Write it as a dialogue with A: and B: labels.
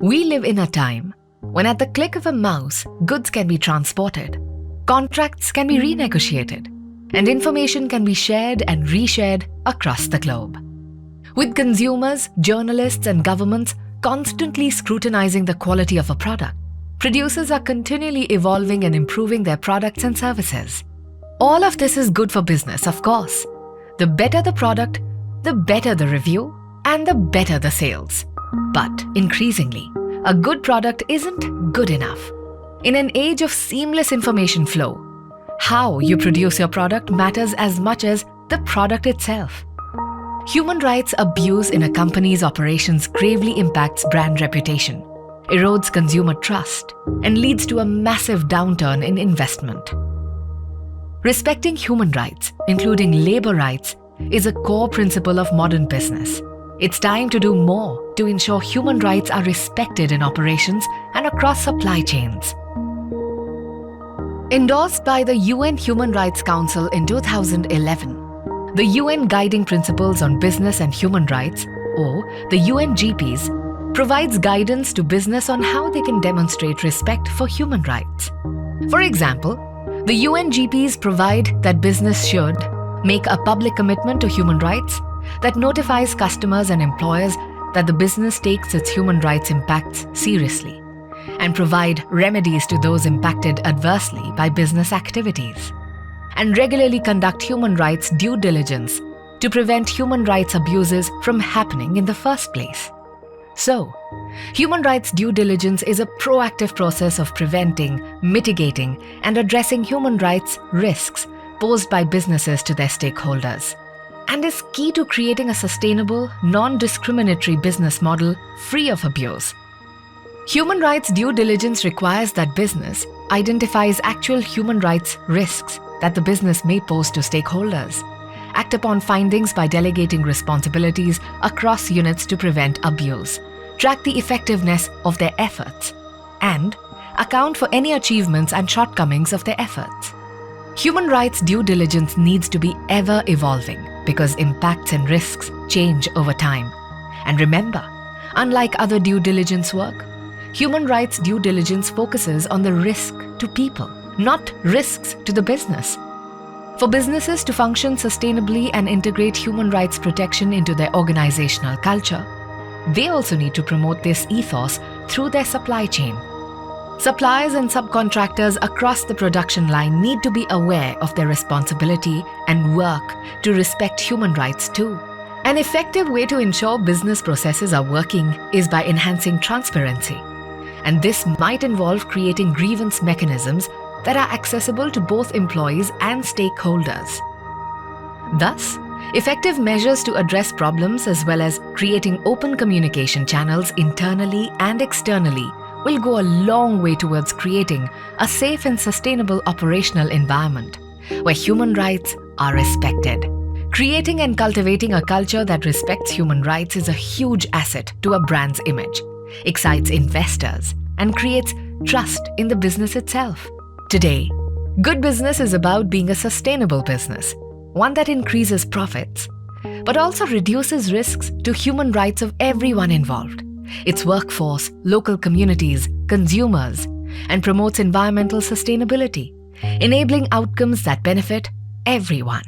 A: We live in a time when at the click of a mouse, goods can be transported, contracts can be renegotiated, and information can be shared and reshared across the globe. With consumers, journalists, and governments constantly scrutinizing the quality of a product, producers are continually evolving and improving their products and services. All of this is good for business, of course. The better the product, the better the review, and the better the sales. But increasingly, a good product isn't good enough. In an age of seamless information flow, how you produce your product matters as much as the product itself. Human rights abuse in a company's operations gravely impacts brand reputation, erodes consumer trust, and leads to a massive downturn in investment. Respecting human rights, including labor rights, is a core principle of modern business. It's time to do more to ensure human rights are respected in operations and across supply chains. Endorsed by the UN Human Rights Council in 2011, the UN Guiding Principles on Business and Human Rights, or the UNGPs, provides guidance to business on how they can demonstrate respect for human rights. For example, the UNGPs provide that business should make a public commitment to human rights that notifies customers and employers that the business takes its human rights impacts seriously, and provide remedies to those impacted adversely by business activities, and regularly conduct human rights due diligence to prevent human rights abuses from happening in the first place. So, human rights due diligence is a proactive process of preventing, mitigating, and addressing human rights risks posed by businesses to their stakeholders, and is key to creating a sustainable, non-discriminatory business model free of abuse. Human rights due diligence requires that business identifies actual human rights risks that the business may pose to stakeholders, act upon findings by delegating responsibilities across units to prevent abuse, track the effectiveness of their efforts, and account for any achievements and shortcomings of their efforts. Human rights due diligence needs to be ever evolving because impacts and risks change over time. And remember, unlike other due diligence work, human rights due diligence focuses on the risk to people, not risks to the business. For businesses to function sustainably and integrate human rights protection into their organizational culture, they also need to promote this ethos through their supply chain. Suppliers and subcontractors across the production line need to be aware of their responsibility and work to respect human rights too. An effective way to ensure business processes are working is by enhancing transparency. And this might involve creating grievance mechanisms that are accessible to both employees and stakeholders. Thus, effective measures to address problems as well as creating open communication channels internally and externally will go a long way towards creating a safe and sustainable operational environment where human rights are respected. Creating and cultivating a culture that respects human rights is a huge asset to a brand's image, excites investors, and creates trust in the business itself. Today, good business is about being a sustainable business, one that increases profits, but also reduces risks to human rights of everyone involved, its workforce, local communities, consumers, and promotes environmental sustainability, enabling outcomes that benefit everyone.